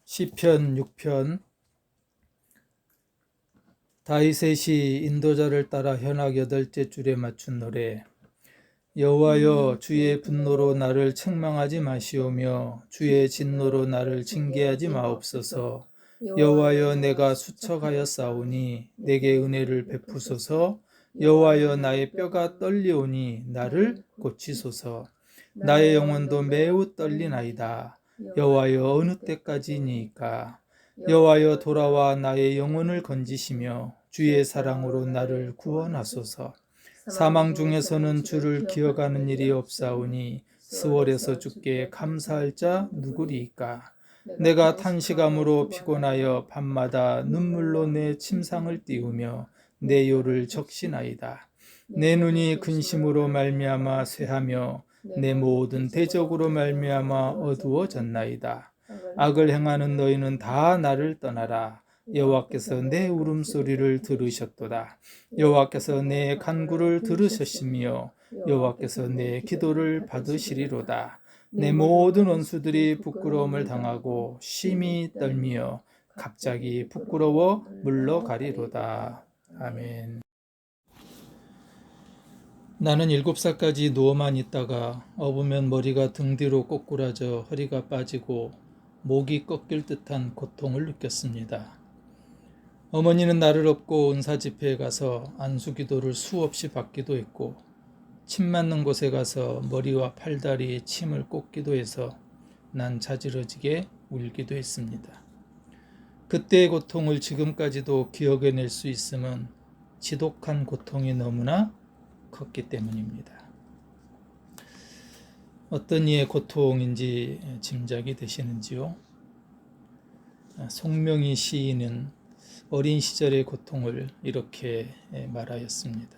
시편 6편. 다윗의 인도자를 따라 현악 8째 줄에 맞춘 노래. 여호와여, 주의 분노로 나를 책망하지 마시오며 주의 진노로 나를 징계하지 마옵소서. 여호와여, 내가 수척하였사오니 내게 은혜를 베푸소서. 여호와여, 나의 뼈가 떨리오니 나를 고치소서. 나의 영혼도 매우 떨리나이다. 여호와여, 어느 때까지니까? 여호와여, 돌아와 나의 영혼을 건지시며 주의 사랑으로 나를 구원하소서. 사망 중에서는 주를 기억하는 일이 없사오니 스월에서 주께 감사할 자 누구리이까? 내가 탄식함으로 피곤하여 밤마다 눈물로 내 침상을 띄우며 내 요를 적시나이다. 내 눈이 근심으로 말미암아 쇠하며 내 모든 대적으로 말미암아 어두워졌나이다. 악을 행하는 너희는 다 나를 떠나라. 여호와께서 내 울음소리를 들으셨도다. 여호와께서 내 간구를 들으셨으며 여호와께서 내 기도를 받으시리로다. 내 모든 원수들이 부끄러움을 당하고 심히 떨며 갑자기 부끄러워 물러가리로다. 아멘. 나는 7살까지 누워만 있다가 업으면 머리가 등 뒤로 꼬꾸라져 허리가 빠지고 목이 꺾일 듯한 고통을 느꼈습니다. 어머니는 나를 업고 은사 집회에 가서 안수기도를 수없이 받기도 했고 침 맞는 곳에 가서 머리와 팔다리에 침을 꽂기도 해서 난 자지러지게 울기도 했습니다. 그때의 고통을 지금까지도 기억해낼 수 있음은 지독한 고통이 너무나 컸기 때문입니다. 어떤 이의 고통인지 짐작이 되시는지요? 송명희 시인은 어린 시절의 고통을 이렇게 말하였습니다.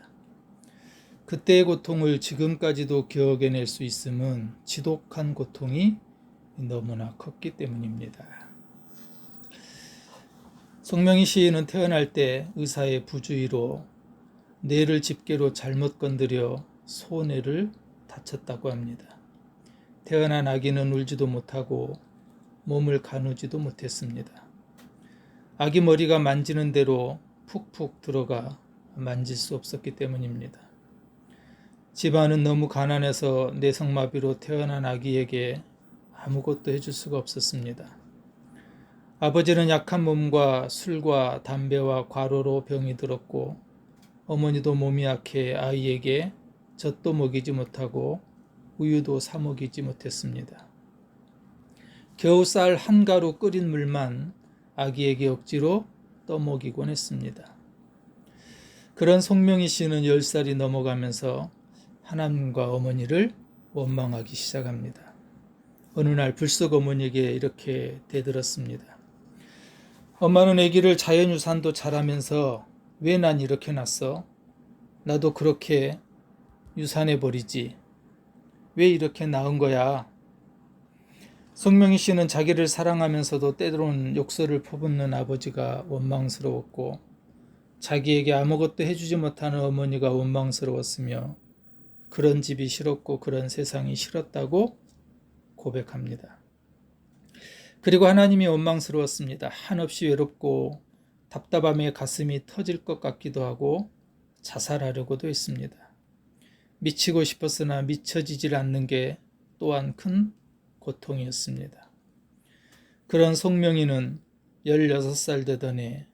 그때의 고통을 지금까지도 기억해낼 수 있음은 지독한 고통이 너무나 컸기 때문입니다. 송명희 시인은 태어날 때 의사의 부주의로 뇌를 집게로 잘못 건드려 소뇌를 다쳤다고 합니다. 태어난 아기는 울지도 못하고 몸을 가누지도 못했습니다. 아기 머리가 만지는 대로 푹푹 들어가 만질 수 없었기 때문입니다. 집안은 너무 가난해서 뇌성마비로 태어난 아기에게 아무것도 해줄 수가 없었습니다. 아버지는 약한 몸과 술과 담배와 과로로 병이 들었고 어머니도 몸이 약해 아이에게 젖도 먹이지 못하고 우유도 사 먹이지 못했습니다. 겨우 쌀 한 가루 끓인 물만 아기에게 억지로 떠먹이곤 했습니다. 그런 송명희 씨는 10살이 넘어가면서 하나님과 어머니를 원망하기 시작합니다. 어느 날 불쑥 어머니에게 이렇게 대들었습니다. 엄마는 아기를 자연유산도 잘하면서 왜 난 이렇게 낳았어? 나도 그렇게 유산해버리지. 왜 이렇게 낳은 거야? 송명희 씨는 자기를 사랑하면서도 때로는 욕설을 퍼붓는 아버지가 원망스러웠고 자기에게 아무것도 해주지 못하는 어머니가 원망스러웠으며 그런 집이 싫었고 그런 세상이 싫었다고 고백합니다. 그리고 하나님이 원망스러웠습니다. 한없이 외롭고 답답함에 가슴이 터질 것 같기도 하고 자살하려고도 했습니다. 미치고 싶었으나 미쳐지질 않는 게 또한 큰 고통이었습니다. 그런 송명희는 16살 되던 해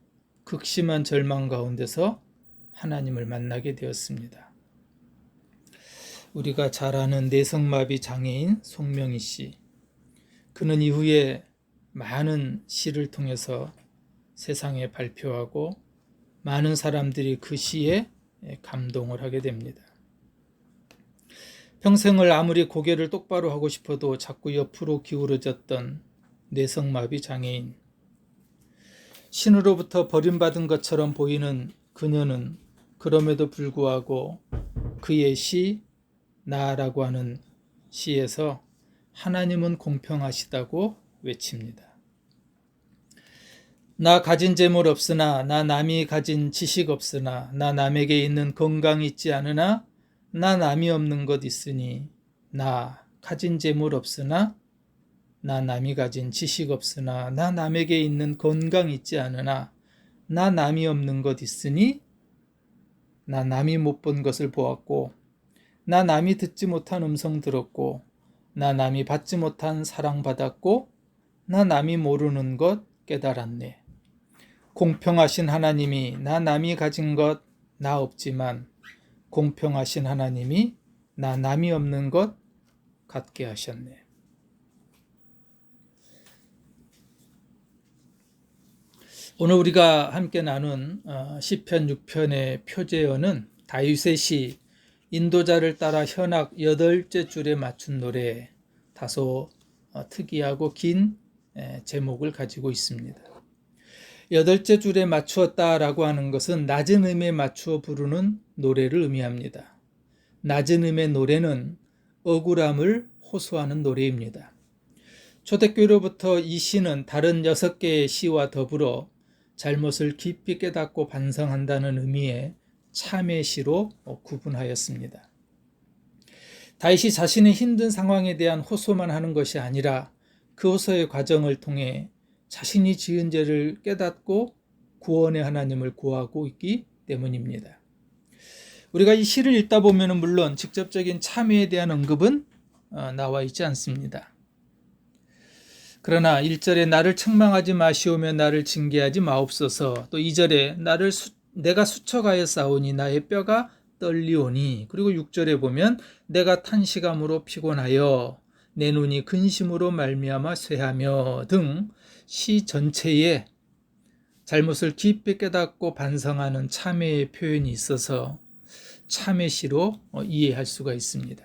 극심한 절망 가운데서 하나님을 만나게 되었습니다. 우리가 잘 아는 뇌성마비 장애인 송명희 씨. 그는 이후에 많은 시를 통해서 세상에 발표하고 많은 사람들이 그 시에 감동을 하게 됩니다. 평생을 아무리 고개를 똑바로 하고 싶어도 자꾸 옆으로 기울어졌던 뇌성마비 장애인. 신으로부터 버림받은 것처럼 보이는 그녀는 그럼에도 불구하고 그의 시 나라고 하는 시에서 하나님은 공평하시다고 외칩니다. 나 가진 재물 없으나 나 남이 가진 지식 없으나 나 남에게 있는 건강 있지 않으나 나 남이 없는 것 있으니 나 가진 재물 없으나 나 남이 가진 지식 없으나 나 남에게 있는 건강 있지 않으나 나 남이 없는 것 있으니 나 남이 못 본 것을 보았고 나 남이 듣지 못한 음성 들었고 나 남이 받지 못한 사랑 받았고 나 남이 모르는 것 깨달았네. 공평하신 하나님이 나 남이 가진 것 나 없지만 공평하신 하나님이 나 남이 없는 것 갖게 하셨네. 오늘 우리가 함께 나눈 시편 6편의 표제어는 다윗의 시 인도자를 따라 현악 8째 줄에 맞춘 노래, 다소 특이하고 긴 제목을 가지고 있습니다. 8째 줄에 맞추었다라고 하는 것은 낮은 음에 맞추어 부르는 노래를 의미합니다. 낮은 음의 노래는 억울함을 호소하는 노래입니다. 초대교로부터 이 시는 다른 6개의 시와 더불어 잘못을 깊이 깨닫고 반성한다는 의미의 참회 시로 구분하였습니다. 다윗이 자신의 힘든 상황에 대한 호소만 하는 것이 아니라 그 호소의 과정을 통해 자신이 지은 죄를 깨닫고 구원의 하나님을 구하고 있기 때문입니다. 우리가 이 시를 읽다 보면 물론 직접적인 참회에 대한 언급은 나와 있지 않습니다. 그러나 1절에 나를 책망하지 마시오며 나를 징계하지 마옵소서, 또 2절에 내가 수척하여 싸우니 나의 뼈가 떨리오니, 그리고 6절에 보면 내가 탄식함으로 피곤하여 내 눈이 근심으로 말미암아 쇠하며 등 시 전체에 잘못을 깊이 깨닫고 반성하는 참회의 표현이 있어서 참회시로 이해할 수가 있습니다.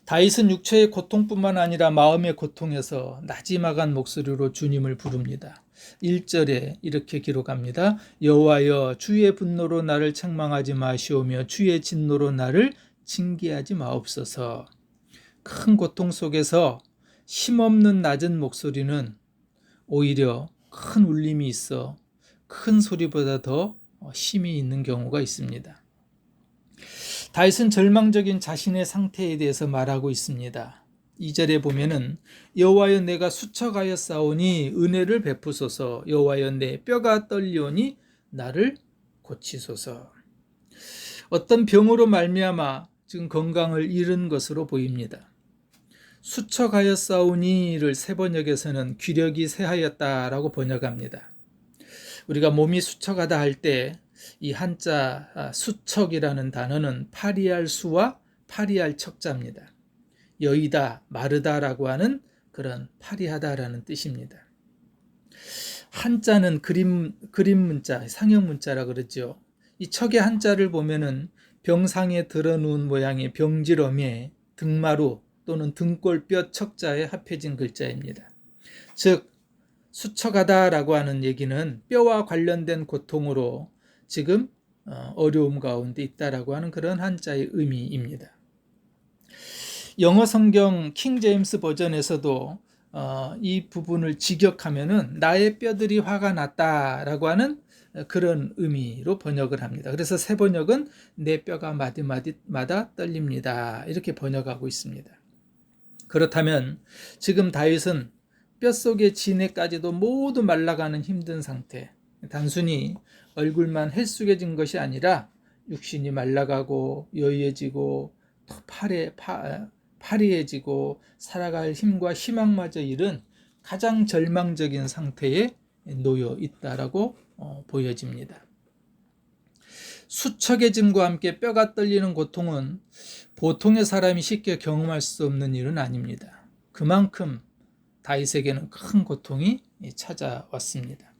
다윗은 육체의 고통뿐만 아니라 마음의 고통에서 나지막한 목소리로 주님을 부릅니다. 1절에 이렇게 기록합니다. 여호와여 주의 분노로 나를 책망하지 마시오며 주의 진노로 나를 징계하지 마옵소서. 큰 고통 속에서 힘없는 낮은 목소리는 오히려 큰 울림이 있어 큰 소리보다 더 힘이 있는 경우가 있습니다. 다윗은 절망적인 자신의 상태에 대해서 말하고 있습니다. 2절에 보면은 여호와여 내가 수척하여 싸우니 은혜를 베푸소서, 여호와여 내 뼈가 떨리오니 나를 고치소서. 어떤 병으로 말미암아 지금 건강을 잃은 것으로 보입니다. 수척하여 싸우니를 세번역에서는 귀력이 쇠하였다라고 번역합니다. 우리가 몸이 수척하다 할 때 이 한자 수척이라는 단어는 파리할 수와 파리할 척자입니다. 여의다, 마르다라고 하는 그런 파리하다라는 뜻입니다. 한자는 그림 문자, 상형 문자라 그러죠. 이 척의 한자를 보면은 병상에 드러누운 모양의 병지럼에 등마루 또는 등골뼈 척자에 합해진 글자입니다. 즉 수척하다라고 하는 얘기는 뼈와 관련된 고통으로 지금 어려움 가운데 있다라고 하는 그런 한자의 의미입니다. 영어 성경 킹 제임스 버전에서도 이 부분을 직역하면은 나의 뼈들이 화가 났다라고 하는 그런 의미로 번역을 합니다. 그래서 새 번역은 내 뼈가 마디마디마다 떨립니다, 이렇게 번역하고 있습니다. 그렇다면 지금 다윗은 뼛속의 진해까지도 모두 말라가는 힘든 상태, 단순히 얼굴만 헬쑥해진 것이 아니라 육신이 말라가고 여유해지고 또 파리해지고 살아갈 힘과 희망마저 잃은 가장 절망적인 상태에 놓여 있다라고 보여집니다. 수척해짐과 함께 뼈가 떨리는 고통은 보통의 사람이 쉽게 경험할 수 없는 일은 아닙니다. 그만큼 다윗에게는 큰 고통이 찾아왔습니다.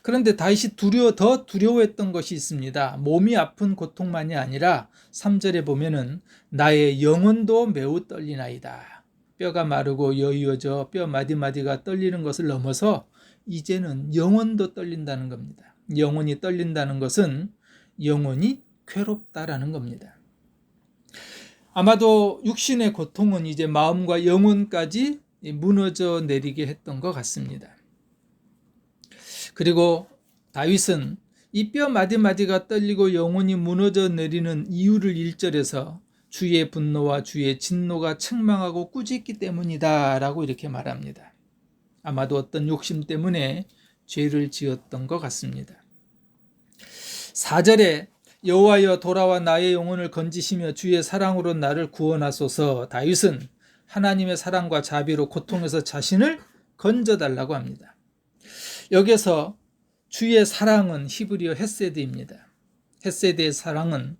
그런데 다윗이 더 두려워했던 것이 있습니다. 몸이 아픈 고통만이 아니라 3절에 보면은 나의 영혼도 매우 떨리나이다. 뼈가 마르고 여유어져 뼈 마디마디가 떨리는 것을 넘어서 이제는 영혼도 떨린다는 겁니다. 영혼이 떨린다는 것은 영혼이 괴롭다라는 겁니다. 아마도 육신의 고통은 이제 마음과 영혼까지 무너져 내리게 했던 것 같습니다. 그리고 다윗은 이 뼈 마디마디가 떨리고 영혼이 무너져 내리는 이유를 1절에서 주의 분노와 주의 진노가 책망하고 꾸짖기 때문이다 라고 이렇게 말합니다. 아마도 어떤 욕심 때문에 죄를 지었던 것 같습니다. 4절에 여호와여 돌아와 나의 영혼을 건지시며 주의 사랑으로 나를 구원하소서. 다윗은 하나님의 사랑과 자비로 고통에서 자신을 건져달라고 합니다. 여기서 주의 사랑은 히브리어 헤세드입니다. 헤세드의 사랑은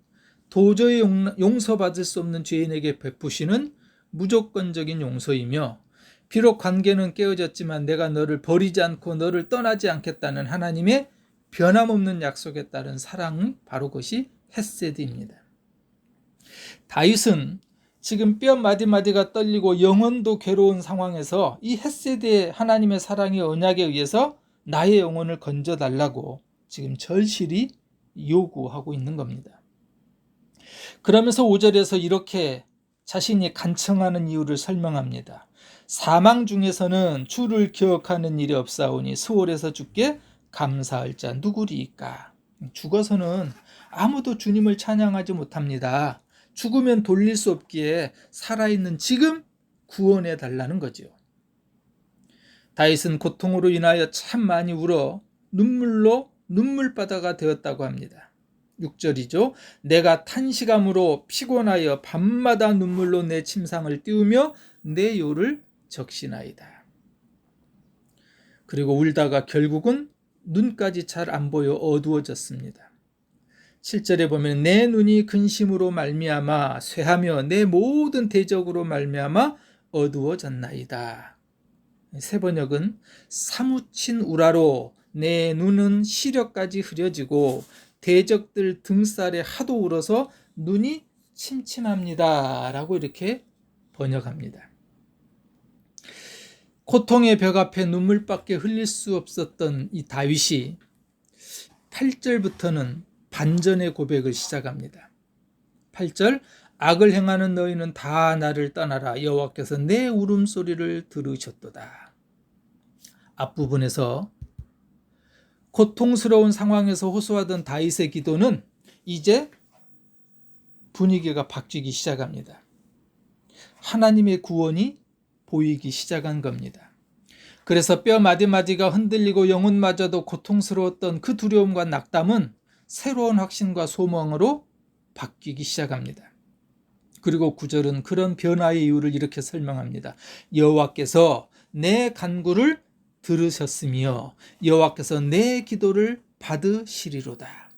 도저히 용서받을 수 없는 죄인에게 베푸시는 무조건적인 용서이며, 비록 관계는 깨어졌지만 내가 너를 버리지 않고 너를 떠나지 않겠다는 하나님의 변함없는 약속에 따른 사랑은 바로 그것이 헤세드입니다. 다윗은 지금 뼈 마디마디가 떨리고 영혼도 괴로운 상황에서 이 헤세드의 하나님의 사랑의 언약에 의해서 나의 영혼을 건져달라고 지금 절실히 요구하고 있는 겁니다. 그러면서 5절에서 이렇게 자신이 간청하는 이유를 설명합니다. 사망 중에서는 주를 기억하는 일이 없사오니 수월에서 주께 감사할 자 누구리이까. 죽어서는 아무도 주님을 찬양하지 못합니다. 죽으면 돌릴 수 없기에 살아있는 지금 구원해 달라는 거죠. 다윗은 고통으로 인하여 참 많이 울어 눈물로 눈물바다가 되었다고 합니다. 6절이죠. 내가 탄식함으로 피곤하여 밤마다 눈물로 내 침상을 띄우며 내 요를 적시나이다. 그리고 울다가 결국은 눈까지 잘 안 보여 어두워졌습니다. 7절에 보면 내 눈이 근심으로 말미암아 쇠하며 내 모든 대적으로 말미암아 어두워졌나이다. 세 번역은 사무친 우라로 내 눈은 시력까지 흐려지고 대적들 등살에 하도 울어서 눈이 침침합니다 라고 이렇게 번역합니다. 고통의 벽 앞에 눈물밖에 흘릴 수 없었던 이 다윗이 8절부터는 반전의 고백을 시작합니다. 8절 악을 행하는 너희는 다 나를 떠나라. 여호와께서 내 울음소리를 들으셨도다. 앞부분에서 고통스러운 상황에서 호소하던 다윗의 기도는 이제 분위기가 바뀌기 시작합니다. 하나님의 구원이 보이기 시작한 겁니다. 그래서 뼈 마디마디가 흔들리고 영혼마저도 고통스러웠던 그 두려움과 낙담은 새로운 확신과 소망으로 바뀌기 시작합니다. 그리고 9절은 그런 변화의 이유를 이렇게 설명합니다. 여호와께서 내 간구를 들으셨으며 여호와께서 내 기도를 받으시리로다.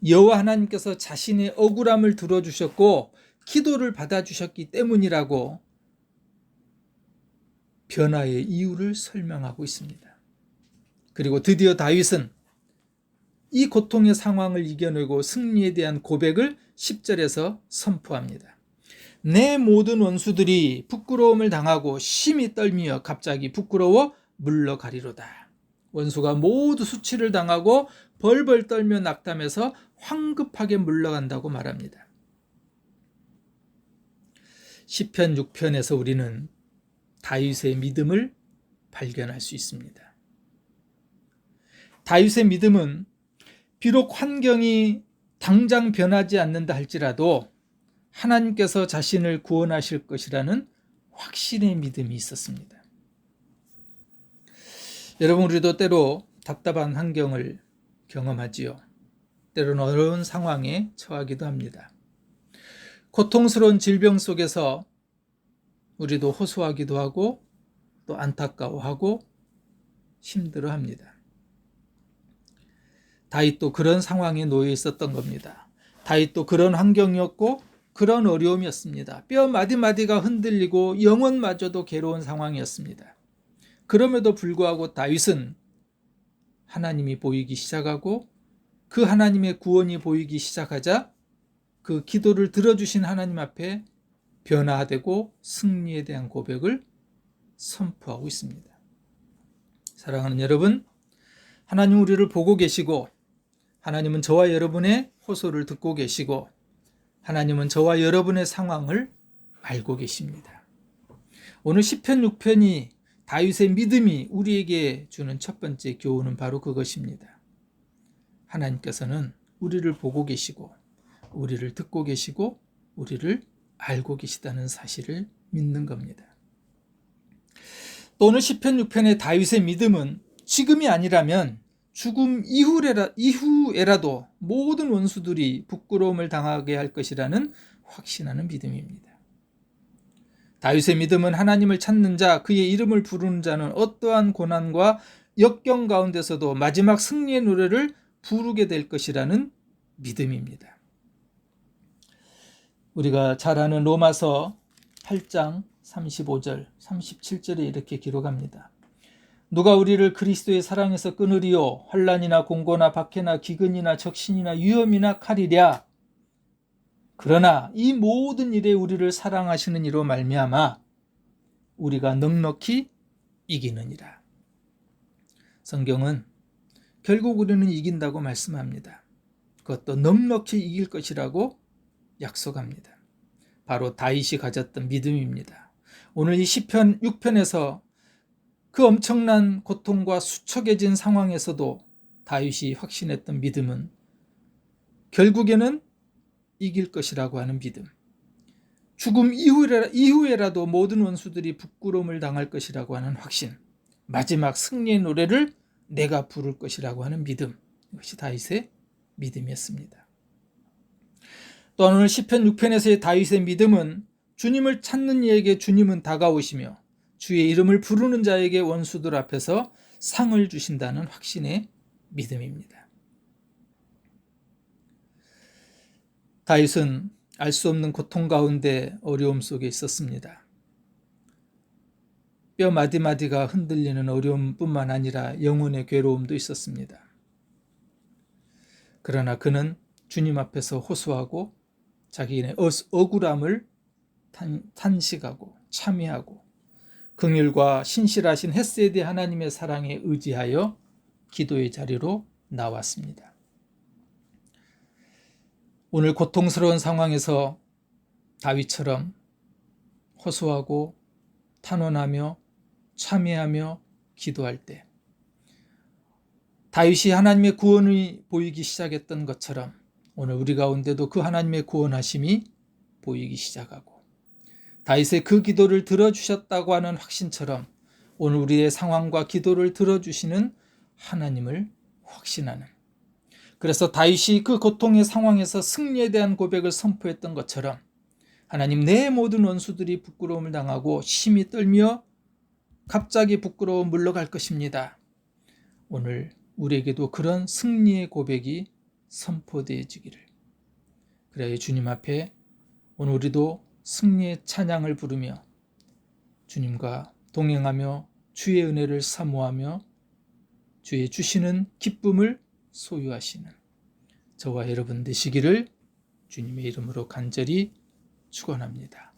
여호와 하나님께서 자신의 억울함을 들어주셨고 기도를 받아주셨기 때문이라고 변화의 이유를 설명하고 있습니다. 그리고 드디어 다윗은 이 고통의 상황을 이겨내고 승리에 대한 고백을 10절에서 선포합니다. 내 모든 원수들이 부끄러움을 당하고 심히 떨미어 갑자기 부끄러워 물러가리로다. 원수가 모두 수치를 당하고 벌벌 떨며 낙담해서 황급하게 물러간다고 말합니다. 시편 6편에서 우리는 다윗의 믿음을 발견할 수 있습니다. 다윗의 믿음은 비록 환경이 당장 변하지 않는다 할지라도 하나님께서 자신을 구원하실 것이라는 확신의 믿음이 있었습니다. 여러분, 우리도 때로 답답한 환경을 경험하지요. 때로는 어려운 상황에 처하기도 합니다. 고통스러운 질병 속에서 우리도 호소하기도 하고 또 안타까워하고 힘들어합니다. 다윗도 그런 상황에 놓여 있었던 겁니다. 다윗도 그런 환경이었고 그런 어려움이었습니다. 뼈 마디마디가 흔들리고 영혼마저도 괴로운 상황이었습니다. 그럼에도 불구하고 다윗은 하나님이 보이기 시작하고 그 하나님의 구원이 보이기 시작하자 그 기도를 들어주신 하나님 앞에 변화되고 승리에 대한 고백을 선포하고 있습니다. 사랑하는 여러분, 하나님 우리를 보고 계시고 하나님은 저와 여러분의 호소를 듣고 계시고 하나님은 저와 여러분의 상황을 알고 계십니다. 오늘 시편 6편이 다윗의 믿음이 우리에게 주는 첫 번째 교훈은 바로 그것입니다. 하나님께서는 우리를 보고 계시고 우리를 듣고 계시고 우리를 알고 계시다는 사실을 믿는 겁니다. 또 오늘 시편 6편의 다윗의 믿음은 지금이 아니라면 죽음 이후에라도 모든 원수들이 부끄러움을 당하게 할 것이라는 확신하는 믿음입니다. 다윗의 믿음은 하나님을 찾는 자, 그의 이름을 부르는 자는 어떠한 고난과 역경 가운데서도 마지막 승리의 노래를 부르게 될 것이라는 믿음입니다. 우리가 잘 아는 로마서 8장 35절, 37절에 이렇게 기록합니다. 누가 우리를 그리스도의 사랑에서 끊으리요? 환난이나 공고나 박해나 기근이나 적신이나 위험이나 칼이랴. 그러나 이 모든 일에 우리를 사랑하시는 이로 말미암아 우리가 넉넉히 이기느니라. 성경은 결국 우리는 이긴다고 말씀합니다. 그것도 넉넉히 이길 것이라고 약속합니다. 바로 다윗이 가졌던 믿음입니다. 오늘 이 시편 6편에서 그 엄청난 고통과 수척해진 상황에서도 다윗이 확신했던 믿음은 결국에는 이길 것이라고 하는 믿음. 죽음 이후에라도 모든 원수들이 부끄러움을 당할 것이라고 하는 확신. 마지막 승리의 노래를 내가 부를 것이라고 하는 믿음. 이것이 다윗의 믿음이었습니다. 또한 오늘 시편 6편에서의 다윗의 믿음은 주님을 찾는 이에게 주님은 다가오시며 주의 이름을 부르는 자에게 원수들 앞에서 상을 주신다는 확신의 믿음입니다. 다윗은 알 수 없는 고통 가운데 어려움 속에 있었습니다. 뼈 마디마디가 흔들리는 어려움뿐만 아니라 영혼의 괴로움도 있었습니다. 그러나 그는 주님 앞에서 호소하고 자기의 억울함을 탄식하고 참회하고 긍휼과 신실하신 헤세드 하나님의 사랑에 의지하여 기도의 자리로 나왔습니다. 오늘 고통스러운 상황에서 다윗처럼 호소하고 탄원하며 참회하며 기도할 때 다윗이 하나님의 구원이 보이기 시작했던 것처럼 오늘 우리 가운데도 그 하나님의 구원하심이 보이기 시작하고 다윗의 그 기도를 들어주셨다고 하는 확신처럼 오늘 우리의 상황과 기도를 들어주시는 하나님을 확신하는, 그래서 다윗이 그 고통의 상황에서 승리에 대한 고백을 선포했던 것처럼 하나님, 내 모든 원수들이 부끄러움을 당하고 심히 떨며 갑자기 부끄러워 물러갈 것입니다. 오늘 우리에게도 그런 승리의 고백이 선포되어지기를. 그래야 주님 앞에 오늘 우리도 승리의 찬양을 부르며 주님과 동행하며 주의 은혜를 사모하며 주의 주시는 기쁨을 소유하시는 저와 여러분 되시기를 주님의 이름으로 간절히 축원합니다.